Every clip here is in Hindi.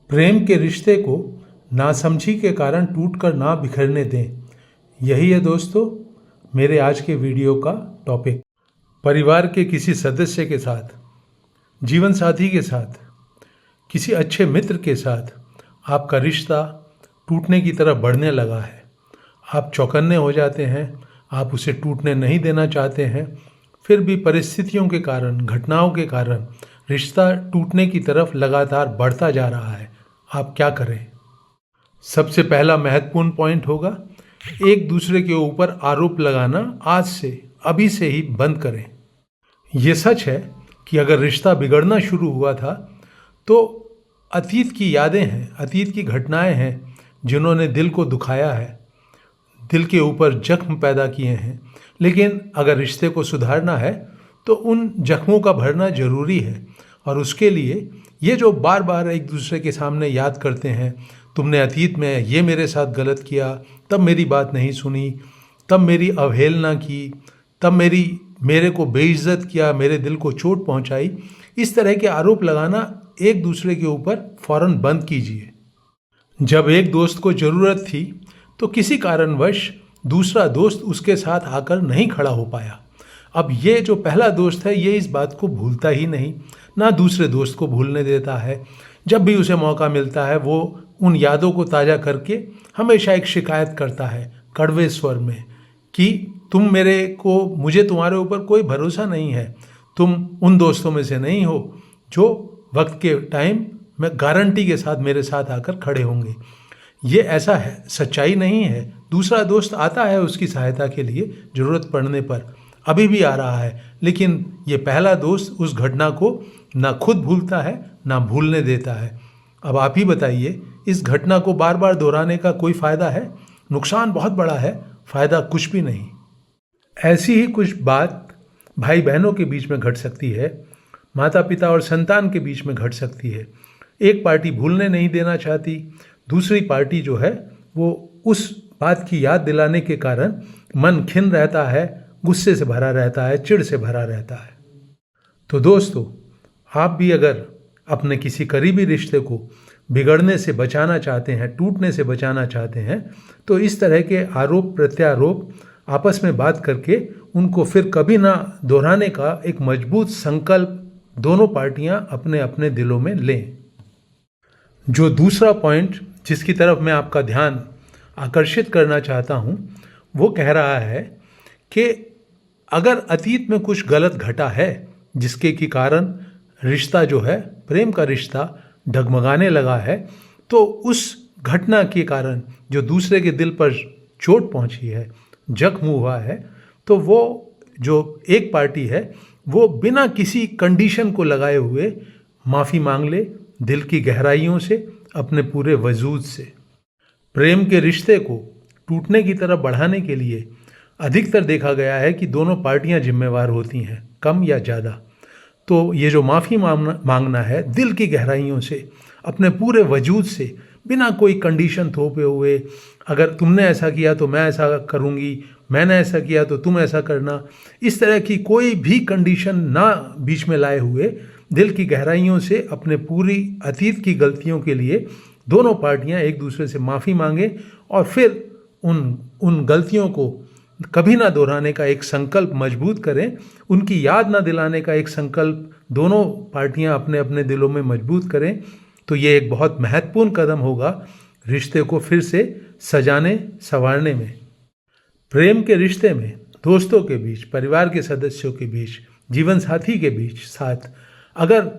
प्रेम के रिश्ते को नासमझी के कारण टूटकर ना बिखरने दें। यही है दोस्तों मेरे आज के वीडियो का टॉपिक। परिवार के किसी सदस्य के साथ, जीवन साथी के साथ, किसी अच्छे मित्र के साथ आपका रिश्ता टूटने की तरफ बढ़ने लगा है। आप चौकन्ने हो जाते हैं, आप उसे टूटने नहीं देना चाहते हैं, फिर भी परिस्थितियों के कारण, घटनाओं के कारण रिश्ता टूटने की तरफ लगातार बढ़ता जा रहा है। आप क्या करें? सबसे पहला महत्वपूर्ण पॉइंट होगा, एक दूसरे के ऊपर आरोप लगाना आज से, अभी से ही बंद करें। ये सच है कि अगर रिश्ता बिगड़ना शुरू हुआ था तो अतीत की यादें हैं, अतीत की घटनाएं हैं जिन्होंने दिल को दुखाया है, दिल के ऊपर जख्म पैदा किए हैं। लेकिन अगर रिश्ते को सुधारना है तो उन जख्मों का भरना जरूरी है। और उसके लिए ये जो बार बार एक दूसरे के सामने याद करते हैं, तुमने अतीत में ये मेरे साथ गलत किया, तब मेरी बात नहीं सुनी, तब मेरी अवहेलना की, तब मेरे को बेइज्जत किया, मेरे दिल को चोट पहुंचाई, इस तरह के आरोप लगाना एक दूसरे के ऊपर फौरन बंद कीजिए। जब एक दोस्त को ज़रूरत थी तो किसी कारणवश दूसरा दोस्त उसके साथ आकर नहीं खड़ा हो पाया। अब ये जो पहला दोस्त है ये इस बात को भूलता ही नहीं, ना दूसरे दोस्त को भूलने देता है। जब भी उसे मौका मिलता है वो उन यादों को ताज़ा करके हमेशा एक शिकायत करता है कड़वे स्वर में कि मुझे तुम्हारे ऊपर कोई भरोसा नहीं है, तुम उन दोस्तों में से नहीं हो जो वक्त के टाइम में गारंटी के साथ मेरे साथ आकर खड़े होंगे। ये ऐसा है, सच्चाई नहीं है। दूसरा दोस्त आता है उसकी सहायता के लिए ज़रूरत पड़ने पर, अभी भी आ रहा है, लेकिन ये पहला दोस्त उस घटना को ना खुद भूलता है ना भूलने देता है। अब आप ही बताइए, इस घटना को बार बार दोहराने का कोई फ़ायदा है? नुकसान बहुत बड़ा है, फ़ायदा कुछ भी नहीं। ऐसी ही कुछ बात भाई बहनों के बीच में घट सकती है, माता पिता और संतान के बीच में घट सकती है। एक पार्टी भूलने नहीं देना चाहती, दूसरी पार्टी जो है वो उस बात की याद दिलाने के कारण मन खिन्न रहता है, गुस्से से भरा रहता है, चिढ़ से भरा रहता है। तो दोस्तों, आप भी अगर अपने किसी करीबी रिश्ते को बिगड़ने से बचाना चाहते हैं, टूटने से बचाना चाहते हैं, तो इस तरह के आरोप प्रत्यारोप आपस में बात करके उनको फिर कभी ना दोहराने का एक मजबूत संकल्प दोनों पार्टियां अपने अपने दिलों में लें। जो दूसरा पॉइंट जिसकी तरफ मैं आपका ध्यान आकर्षित करना चाहता हूं, वो कह रहा है कि अगर अतीत में कुछ गलत घटा है जिसके की कारण रिश्ता जो है, प्रेम का रिश्ता डगमगाने लगा है, तो उस घटना के कारण जो दूसरे के दिल पर चोट पहुंची है, जख्म हुआ है, तो वो जो एक पार्टी है वो बिना किसी कंडीशन को लगाए हुए माफ़ी मांग ले, दिल की गहराइयों से, अपने पूरे वजूद से। प्रेम के रिश्ते को टूटने की तरफ बढ़ाने के लिए अधिकतर देखा गया है कि दोनों पार्टियां जिम्मेवार होती हैं, कम या ज़्यादा। तो ये जो माफ़ी मांगना है दिल की गहराइयों से, अपने पूरे वजूद से, बिना कोई कंडीशन थोपे हुए, अगर तुमने ऐसा किया तो मैं ऐसा करूँगी, मैंने ऐसा किया तो तुम ऐसा करना, इस तरह की कोई भी कंडीशन ना बीच में लाए हुए दिल की गहराइयों से अपने पूरी अतीत की गलतियों के लिए दोनों पार्टियां एक दूसरे से माफ़ी मांगें और फिर उन गलतियों को कभी ना दोहराने का एक संकल्प मजबूत करें, उनकी याद ना दिलाने का एक संकल्प दोनों पार्टियां अपने अपने दिलों में मजबूत करें। तो ये एक बहुत महत्वपूर्ण कदम होगा रिश्ते को फिर से सजाने संवारने में। प्रेम के रिश्ते में दोस्तों के बीच, परिवार के सदस्यों के बीच, जीवन साथी के बीच साथ अगर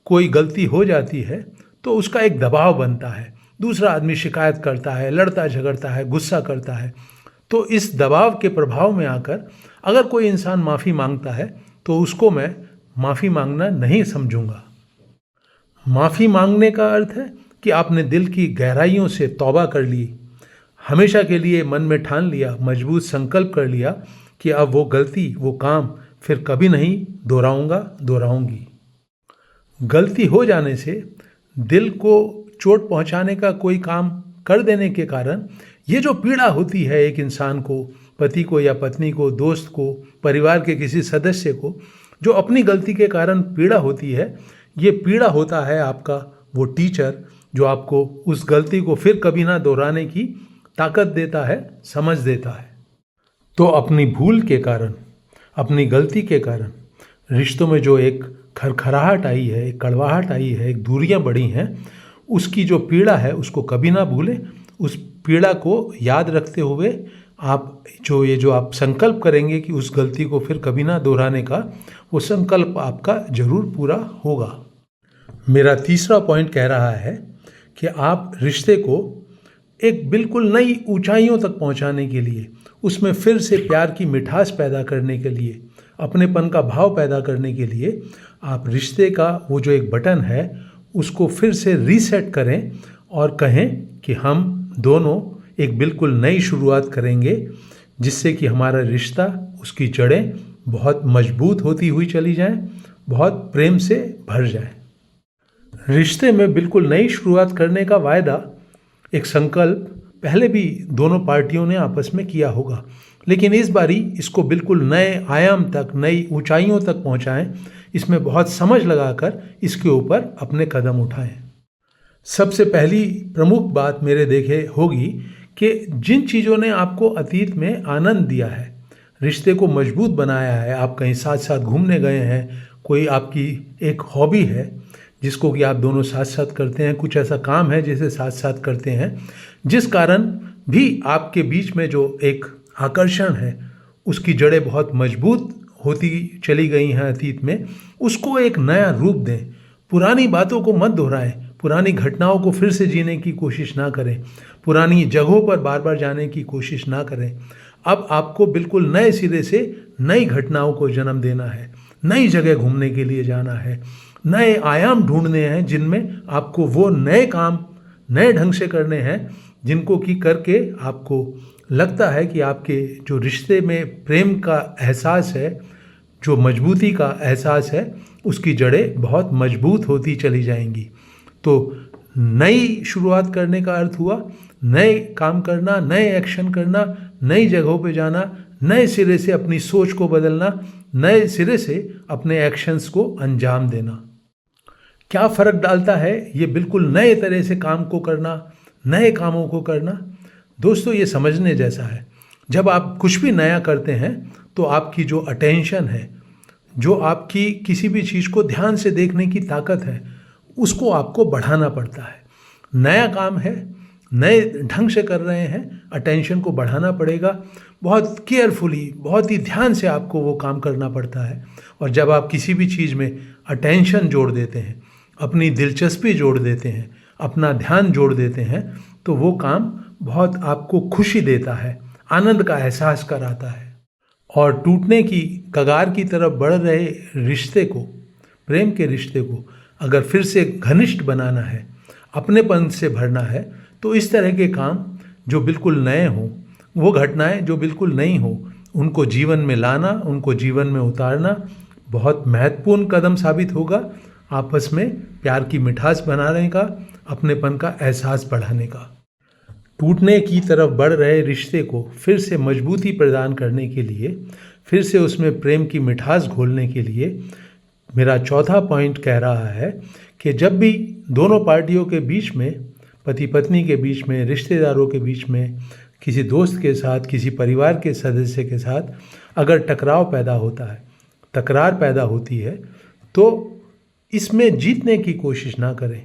कोई गलती हो जाती है तो उसका एक दबाव बनता है, दूसरा आदमी शिकायत करता है, लड़ता झगड़ता है, गुस्सा करता है। तो इस दबाव के प्रभाव में आकर अगर कोई इंसान माफ़ी मांगता है तो उसको मैं माफ़ी मांगना नहीं समझूंगा। माफ़ी मांगने का अर्थ है कि आपने दिल की गहराइयों से तौबा कर ली, हमेशा के लिए मन में ठान लिया, मजबूत संकल्प कर लिया कि अब वो गलती, वो काम फिर कभी नहीं दोहराऊंगी। गलती हो जाने से दिल को चोट पहुंचाने का कोई काम कर देने के कारण ये जो पीड़ा होती है एक इंसान को, पति को या पत्नी को, दोस्त को, परिवार के किसी सदस्य को, जो अपनी गलती के कारण पीड़ा होती है, ये पीड़ा होता है आपका वो टीचर जो आपको उस गलती को फिर कभी ना दोहराने की ताकत देता है, समझ देता है। तो अपनी भूल के कारण, अपनी गलती के कारण रिश्तों में जो एक खरखराहट आई है, एक कड़वाहट आई है, एक दूरियां बढ़ी हैं, उसकी जो पीड़ा है उसको कभी ना भूलें। उस पीड़ा को याद रखते हुए आप जो आप संकल्प करेंगे कि उस गलती को फिर कभी ना दोहराने का, वो संकल्प आपका जरूर पूरा होगा। मेरा तीसरा पॉइंट कह रहा है कि आप रिश्ते को एक बिल्कुल नई ऊंचाइयों तक पहुंचाने के लिए, उसमें फिर से प्यार की मिठास पैदा करने के लिए, अपनेपन का भाव पैदा करने के लिए आप रिश्ते का वो जो एक बटन है उसको फिर से रीसेट करें और कहें कि हम दोनों एक बिल्कुल नई शुरुआत करेंगे, जिससे कि हमारा रिश्ता, उसकी जड़ें बहुत मजबूत होती हुई चली जाएं, बहुत प्रेम से भर जाए। रिश्ते में बिल्कुल नई शुरुआत करने का वायदा, एक संकल्प पहले भी दोनों पार्टियों ने आपस में किया होगा, लेकिन इस बारी इसको बिल्कुल नए आयाम तक, नई ऊंचाइयों तक पहुंचाएं। इसमें बहुत समझ लगाकर इसके ऊपर अपने कदम उठाएं। सबसे पहली प्रमुख बात मेरे देखे होगी कि जिन चीज़ों ने आपको अतीत में आनंद दिया है, रिश्ते को मजबूत बनाया है, आप कहीं साथ साथ घूमने गए हैं, कोई आपकी एक हॉबी है जिसको कि आप दोनों साथ साथ करते हैं, कुछ ऐसा काम है जिसे साथ साथ करते हैं, जिस कारण भी आपके बीच में जो एक आकर्षण है उसकी जड़ें बहुत मजबूत होती चली गई हैं अतीत में, उसको एक नया रूप दें। पुरानी बातों को मत दोहराएं, पुरानी घटनाओं को फिर से जीने की कोशिश ना करें, पुरानी जगहों पर बार बार जाने की कोशिश ना करें। अब आपको बिल्कुल नए सिरे से नई घटनाओं को जन्म देना है, नई जगह घूमने के लिए जाना है, नए आयाम ढूंढने हैं जिनमें आपको वो नए काम नए ढंग से करने हैं, जिनको कि करके आपको लगता है कि आपके जो रिश्ते में प्रेम का एहसास है, जो मजबूती का एहसास है, उसकी जड़ें बहुत मजबूत होती चली जाएंगी। तो नई शुरुआत करने का अर्थ हुआ नए काम करना, नए एक्शन करना, नई जगहों पे जाना, नए सिरे से अपनी सोच को बदलना, नए सिरे से अपने एक्शंस को अंजाम देना। क्या फ़र्क डालता है ये बिल्कुल नए तरह से काम को करना, नए कामों को करना? दोस्तों, ये समझने जैसा है। जब आप कुछ भी नया करते हैं तो आपकी जो अटेंशन है, जो आपकी किसी भी चीज़ को ध्यान से देखने की ताकत है, उसको आपको बढ़ाना पड़ता है। नया काम है, नए ढंग से कर रहे हैं, अटेंशन को बढ़ाना पड़ेगा। बहुत केयरफुली, बहुत ही ध्यान से आपको वो काम करना पड़ता है। और जब आप किसी भी चीज़ में अटेंशन जोड़ देते हैं, अपनी दिलचस्पी जोड़ देते हैं, अपना ध्यान जोड़ देते हैं, तो वो काम बहुत आपको खुशी देता है, आनंद का एहसास कराता है। और टूटने की कगार की तरफ बढ़ रहे रिश्ते को, प्रेम के रिश्ते को अगर फिर से घनिष्ठ बनाना है, अपनेपन से भरना है, तो इस तरह के काम जो बिल्कुल नए हों, वो घटनाएं जो बिल्कुल नई हों, उनको जीवन में लाना, उनको जीवन में उतारना बहुत महत्वपूर्ण कदम साबित होगा। आपस में प्यार की मिठास बनाने का, अपनेपन का एहसास बढ़ाने का। टूटने की तरफ बढ़ रहे रिश्ते को फिर से मजबूती प्रदान करने के लिए, फिर से उसमें प्रेम की मिठास घोलने के लिए मेरा चौथा पॉइंट कह रहा है कि जब भी दोनों पार्टियों के बीच में, पति पत्नी के बीच में, रिश्तेदारों के बीच में, किसी दोस्त के साथ, किसी परिवार के सदस्य के साथ अगर टकराव पैदा होता है, तकरार पैदा होती है, तो इसमें जीतने की कोशिश ना करें।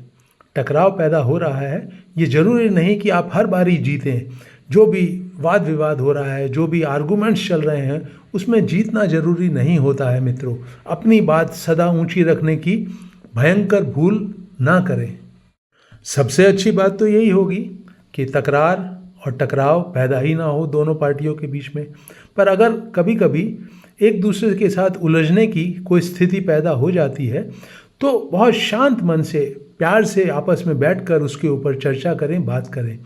टकराव पैदा हो रहा है, ये ज़रूरी नहीं कि आप हर बारी जीतें। जो भी वाद विवाद हो रहा है, जो भी आर्गूमेंट्स चल रहे हैं, उसमें जीतना ज़रूरी नहीं होता है मित्रों। अपनी बात सदा ऊंची रखने की भयंकर भूल ना करें। सबसे अच्छी बात तो यही होगी कि तकरार और टकराव पैदा ही ना हो दोनों पार्टियों के बीच में। पर अगर कभी कभी एक दूसरे के साथ उलझने की कोई स्थिति पैदा हो जाती है, तो बहुत शांत मन से, प्यार से आपस में बैठकर उसके ऊपर चर्चा करें, बात करें।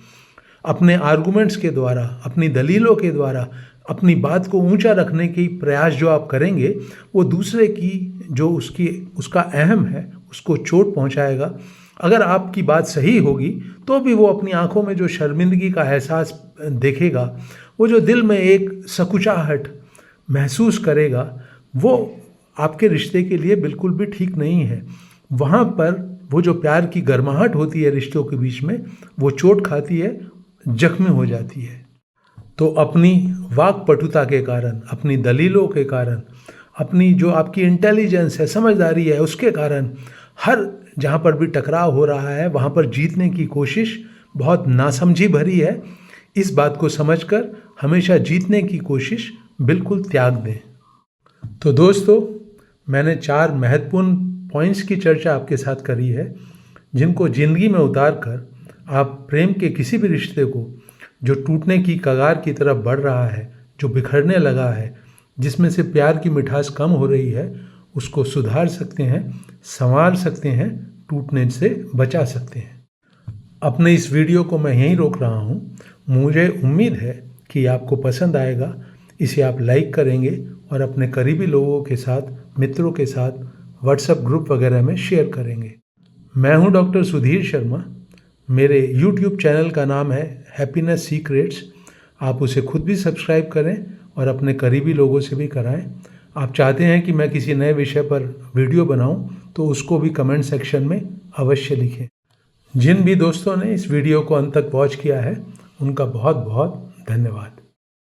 अपने आर्गुमेंट्स के द्वारा, अपनी दलीलों के द्वारा अपनी बात को ऊंचा रखने की प्रयास जो आप करेंगे, वो दूसरे की जो उसका अहम है उसको चोट पहुंचाएगा। अगर आपकी बात सही होगी तो भी वो अपनी आंखों में जो शर्मिंदगी का एहसास देखेगा, वो जो दिल में एक सकुचाहट महसूस करेगा, वो आपके रिश्ते के लिए बिल्कुल भी ठीक नहीं है। वहाँ पर वो जो प्यार की गर्माहट होती है रिश्तों के बीच में, वो चोट खाती है, जख्मी हो जाती है। तो अपनी वाक्पटुता के कारण, अपनी दलीलों के कारण, अपनी जो आपकी इंटेलिजेंस है, समझदारी है, उसके कारण हर जहाँ पर भी टकराव हो रहा है वहाँ पर जीतने की कोशिश बहुत नासमझी भरी है। इस बात को समझकर हमेशा जीतने की कोशिश बिल्कुल त्याग दें। तो दोस्तों, मैंने 4 महत्वपूर्ण पॉइंट्स की चर्चा आपके साथ करी है, जिनको ज़िंदगी में उतार कर आप प्रेम के किसी भी रिश्ते को जो टूटने की कगार की तरफ बढ़ रहा है, जो बिखरने लगा है, जिसमें से प्यार की मिठास कम हो रही है, उसको सुधार सकते हैं, संवार सकते हैं, टूटने से बचा सकते हैं। अपने इस वीडियो को मैं यहीं रोक रहा हूँ। मुझे उम्मीद है कि आपको पसंद आएगा। इसे आप लाइक करेंगे और अपने करीबी लोगों के साथ, मित्रों के साथ व्हाट्सएप ग्रुप वगैरह में शेयर करेंगे। मैं हूँ डॉक्टर सुधीर शर्मा। मेरे यूट्यूब चैनल का नाम है हैप्पीनेस सीक्रेट्स। आप उसे खुद भी सब्सक्राइब करें और अपने करीबी लोगों से भी कराएं। आप चाहते हैं कि मैं किसी नए विषय पर वीडियो बनाऊं तो उसको भी कमेंट सेक्शन में अवश्य लिखें। जिन भी दोस्तों ने इस वीडियो को अंत तक वॉच किया है, उनका बहुत बहुत धन्यवाद।